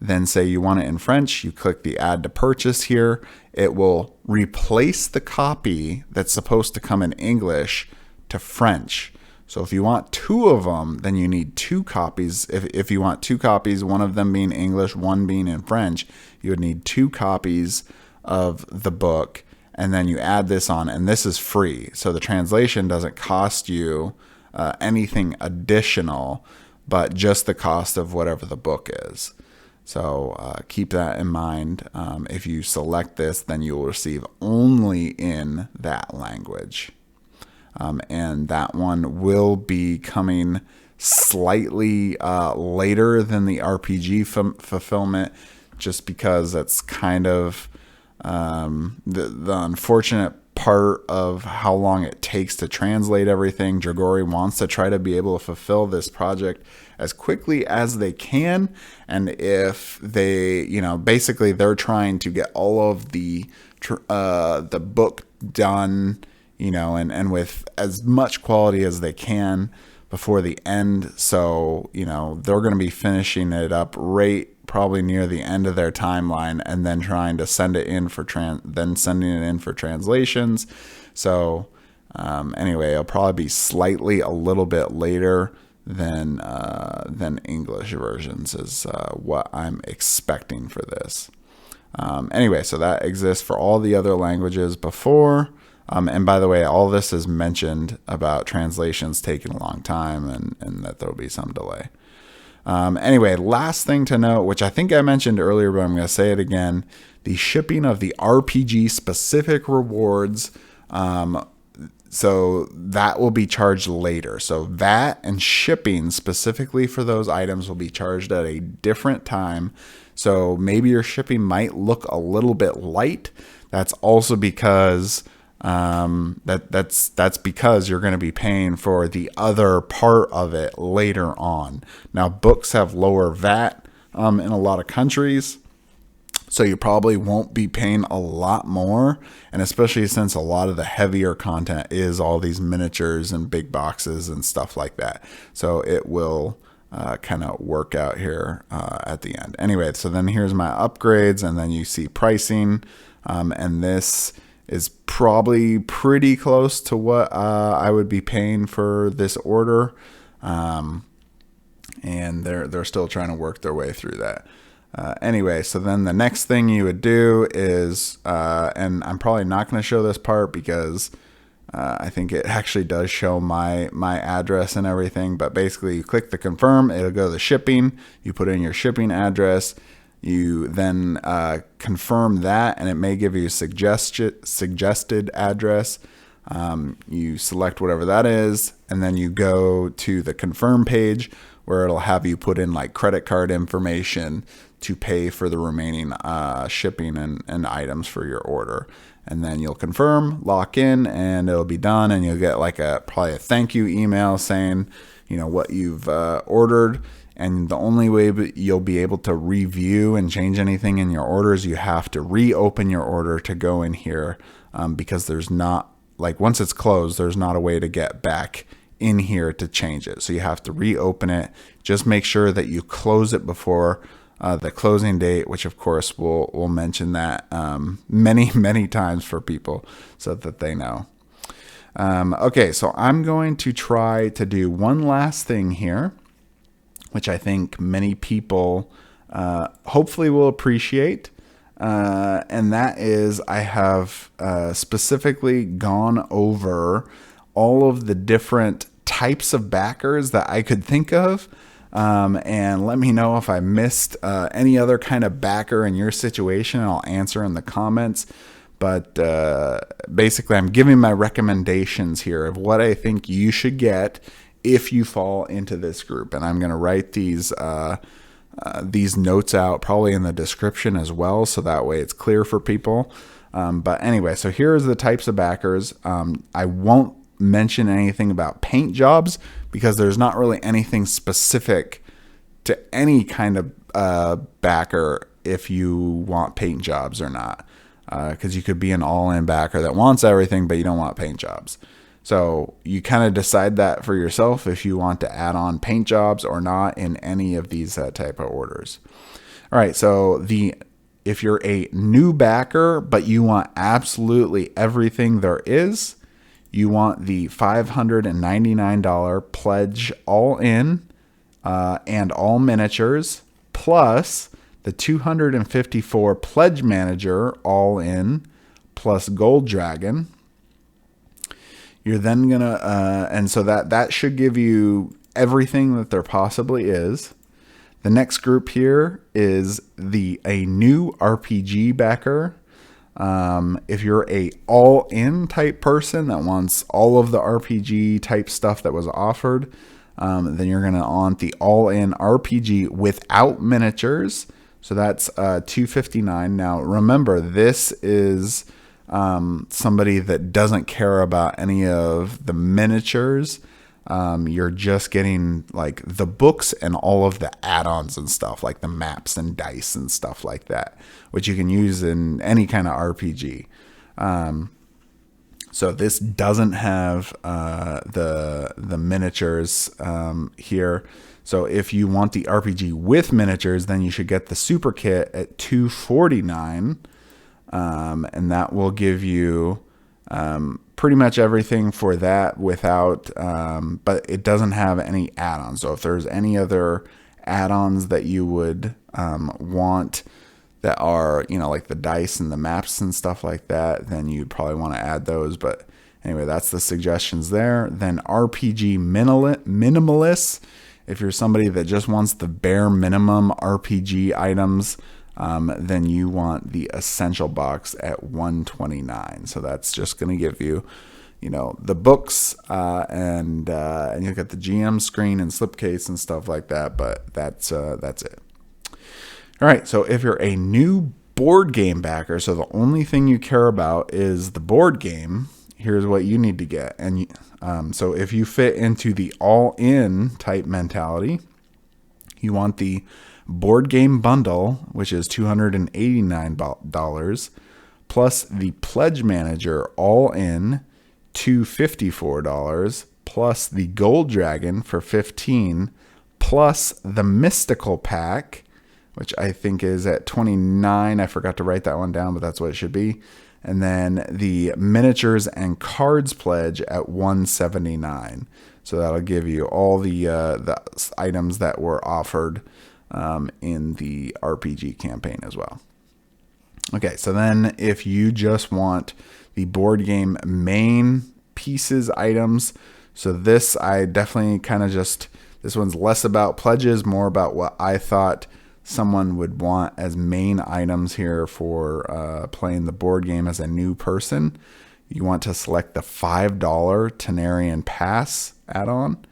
Then say you want it in French, you click the add to purchase here. It will replace the copy that's supposed to come in English to French. So if you want 2 of them, then you need 2 copies. If you want 2 copies, one of them being English, one being in French, you would need 2 copies of the book. And then you add this on, and this is free. So the translation doesn't cost you anything additional, but just the cost of whatever the book is. So keep that in mind. If you select this, then you will receive only in that language. And that one will be coming slightly later than the RPG fulfillment, just because that's kind of the unfortunate part of how long it takes to translate everything. Dragori wants to try to be able to fulfill this project as quickly as they can, and if they, basically they're trying to get all of the book done, and with as much quality as they can before the end. So, they're going to be finishing it up right probably near the end of their timeline, and then trying to send it in for sending it in for translations. So anyway, it'll probably be slightly a little bit later than English versions is what I'm expecting for this. Anyway, so that exists for all the other languages before. And by the way, all this is mentioned about translations taking a long time, and that there'll be some delay. Anyway, last thing to note, which I think I mentioned earlier, but I'm going to say it again, the shipping of the RPG specific rewards. So that will be charged later. So VAT and shipping specifically for those items will be charged at a different time. So maybe your shipping might look a little bit light. That's also because that's because you're going to be paying for the other part of it later on. Now, books have lower VAT in a lot of countries, so you probably won't be paying a lot more, and especially since a lot of the heavier content is all these miniatures and big boxes and stuff like that. So it will kind of work out here at the end. Anyway, so then here's my upgrades, and then you see pricing, and this is probably pretty close to what I would be paying for this order, and they're still trying to work their way through that. Anyway, so then the next thing you would do is, and I'm probably not going to show this part because I think it actually does show my address and everything, but basically you click the confirm, it'll go to the shipping, you put in your shipping address, you then confirm that, and it may give you a suggested address. You select whatever that is, and then you go to the confirm page where it'll have you put in like credit card information to pay for the remaining shipping and items for your order. And then you'll confirm, lock in, and it'll be done, and you'll get like probably a thank you email saying, what you've ordered. And the only way you'll be able to review and change anything in your orders, you have to reopen your order to go in here, because there's not, like, once it's closed, there's not a way to get back in here to change it. So you have to reopen it. Just make sure that you close it before the closing date, which of course we'll mention that many times for people so that they know. Okay, so I'm going to try to do one last thing here, which I think many people hopefully will appreciate. And that is, I have specifically gone over all of the different types of backers that I could think of. And let me know if I missed any other kind of backer in your situation, and I'll answer in the comments. But basically, I'm giving my recommendations here of what I think you should get if you fall into this group. And I'm going to write these notes out probably in the description as well, so that way it's clear for people. But anyway, so here's the types of backers. I won't mention anything about paint jobs because there's not really anything specific to any kind of backer if you want paint jobs or not, because you could be an all-in backer that wants everything but you don't want paint jobs. So you kind of decide that for yourself if you want to add on paint jobs or not in any of these type of orders. All right, so if you're a new backer but you want absolutely everything there is, you want the $599 pledge all in and all miniatures, plus the $254 pledge manager all in, plus gold dragon. You're then gonna, and so that should give you everything that there possibly is. The next group here is a new RPG backer. If you're a all-in type person that wants all of the RPG type stuff that was offered, Then you're going to want the all-in RPG without miniatures. So that's $259. Now remember, this is somebody that doesn't care about any of the miniatures. You're just getting like the books and all of the add-ons and stuff, like the maps and dice and stuff like that, which you can use in any kind of RPG. So this doesn't have the miniatures here. So if you want the RPG with miniatures, then you should get the super kit at $249, and that will give you pretty much everything for that without, but it doesn't have any add-ons. So if there's any other add-ons that you would want that are, like the dice and the maps and stuff like that, then you'd probably want to add those. But anyway, that's the suggestions there. Then RPG minimalist. If you're somebody that just wants the bare minimum RPG items, then you want the essential box at $129. So that's just going to give you, the books and you'll get the GM screen and slipcase and stuff like that. But that's it. All right. So if you're a new board game backer, so the only thing you care about is the board game, here's what you need to get. And so if you fit into the all-in type mentality, you want the board game bundle, which is $289, plus the pledge manager all-in, $254, plus the gold dragon for $15, plus the mystical pack, which I think is at $29. I forgot to write that one down, but that's what it should be. And then the miniatures and cards pledge at $179. So that'll give you all the items that were offered in the RPG campaign as well. Okay, so then if you just want the board game main pieces items, so this I definitely kind of this one's less about pledges, more about what I thought someone would want as main items here for playing the board game as a new person. You want to select the $5 Tanares Pass add-on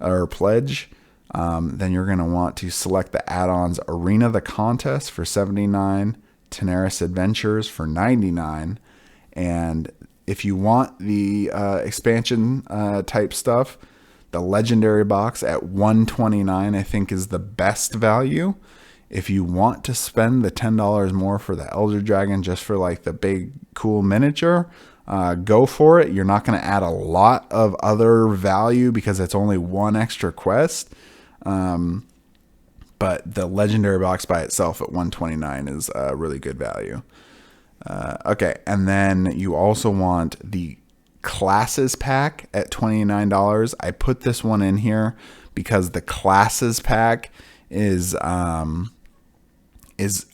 or pledge. Then you're going to want to select the add-ons Arena the Contest for $79, Tanares Adventures for $99, and if you want the expansion type stuff, the Legendary Box at $129 I think is the best value. If you want to spend the $10 more for the Elder Dragon just for like the big cool miniature, go for it. You're not going to add a lot of other value because it's only one extra quest. But the Legendary Box by itself at $129 is a really good value. Okay, and then you also want the Classes Pack at $29. I put this one in here because the Classes Pack is a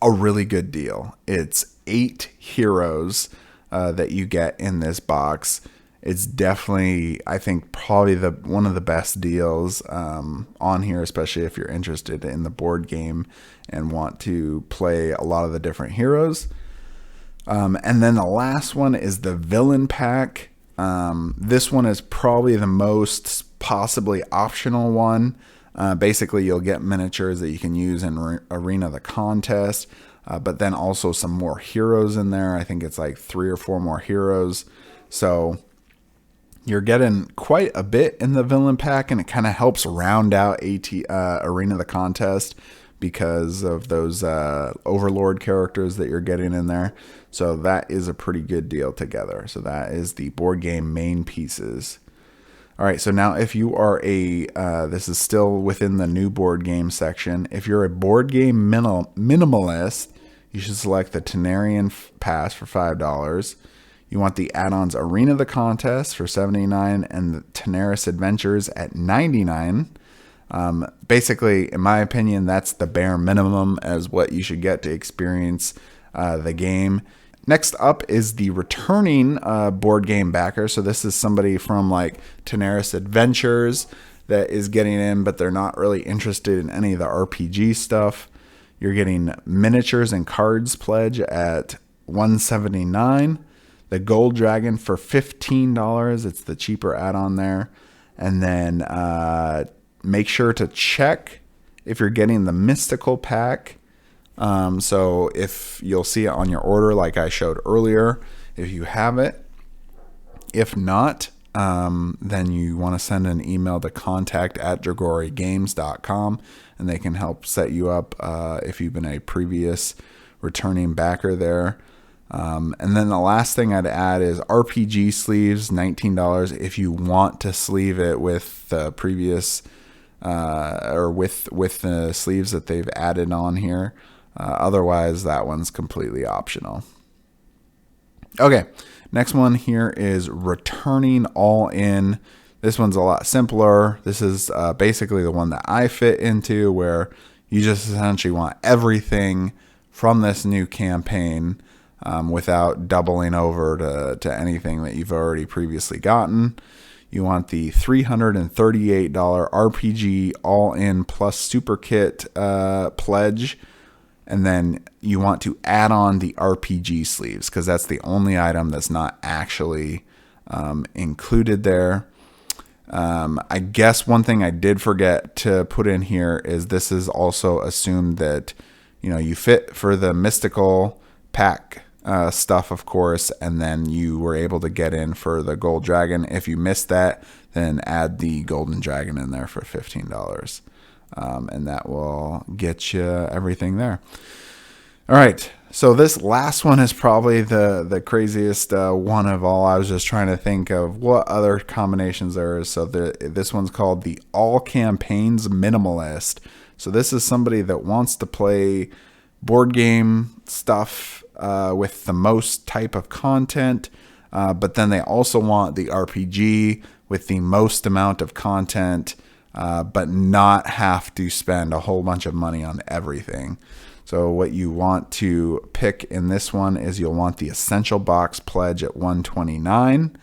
really good deal. It's 8 heroes that you get in this box. It's definitely, I think, probably one of the best deals on here, especially if you're interested in the board game and want to play a lot of the different heroes. And then the last one is the Villain Pack. This one is probably the most possibly optional one. Basically, you'll get miniatures that you can use in Arena the Contest, but then also some more heroes in there. I think it's like 3 or 4 more heroes. So you're getting quite a bit in the Villain Pack, and it kind of helps round out Arena the Contest because of those Overlord characters that you're getting in there. So that is a pretty good deal together. So that is the board game main pieces. All right, so now if you are this is still within the new board game section. If you're a board game minimalist, you should select the Tanares Pass for $5. You want the add-ons Arena the Contest for $79 and the Tanares Adventures at $99. Basically, in my opinion, that's the bare minimum as what you should get to experience the game. Next up is the returning board game backer. So this is somebody from like Tanares Adventures that is getting in, but they're not really interested in any of the RPG stuff. You're getting miniatures and cards pledge at $179. The Gold Dragon for $15. It's the cheaper add-on there. And then make sure to check if you're getting the mystical pack. So if you'll see it on your order, like I showed earlier, if you have it. If not, then you want to send an email to contact@dragorigames.com, and they can help set you up if you've been a previous returning backer there. And then the last thing I'd add is RPG sleeves, $19 if you want to sleeve it with the previous or with the sleeves that they've added on here. Otherwise, that one's completely optional. Okay, next one here is returning all in. This one's a lot simpler. This is basically the one that I fit into, where you just essentially want everything from this new campaign without doubling over to anything that you've already previously gotten. You want the $338 RPG all-in plus super kit pledge. And then you want to add on the RPG sleeves, because that's the only item that's not actually included there. I guess one thing I did forget to put in here is this is also assumed that, you know, you fit for the mystical pack stuff, of course, and then you were able to get in for the gold dragon. If you missed that, then add the golden dragon in there for $15. And that will get you everything there. All right, so this last one is probably the craziest one of all. I was just trying to think of what other combinations there is. So this one's called the All Campaigns Minimalist. So this is somebody that wants to play board game stuff with the most type of content, but then they also want the RPG with the most amount of content, but not have to spend a whole bunch of money on everything. So what you want to pick in this one is you'll want the Essential Box Pledge at $129,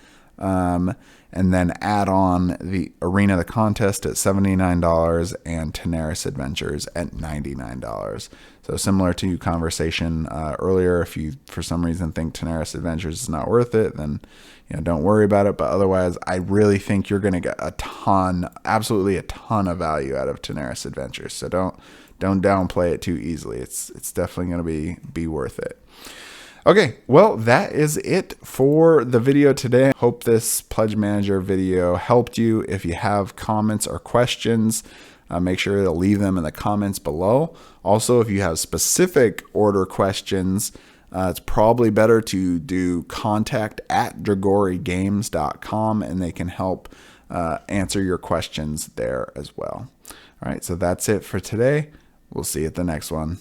and then add on the Arena of the Contest at $79 and Tanares Adventures at $99. So similar to conversation earlier, if you for some reason think Tanares Adventures is not worth it, then don't worry about it. But otherwise, I really think you're going to get a ton, absolutely a ton of value out of Tanares Adventures. So don't downplay it too easily. It's definitely going to be worth it. Okay, well, that is it for the video today. Hope this Pledge Manager video helped you. If you have comments or questions, make sure to leave them in the comments below. Also, if you have specific order questions, it's probably better to do contact@dragorigames.com, and they can help answer your questions there as well. All right, so that's it for today. We'll see you at the next one.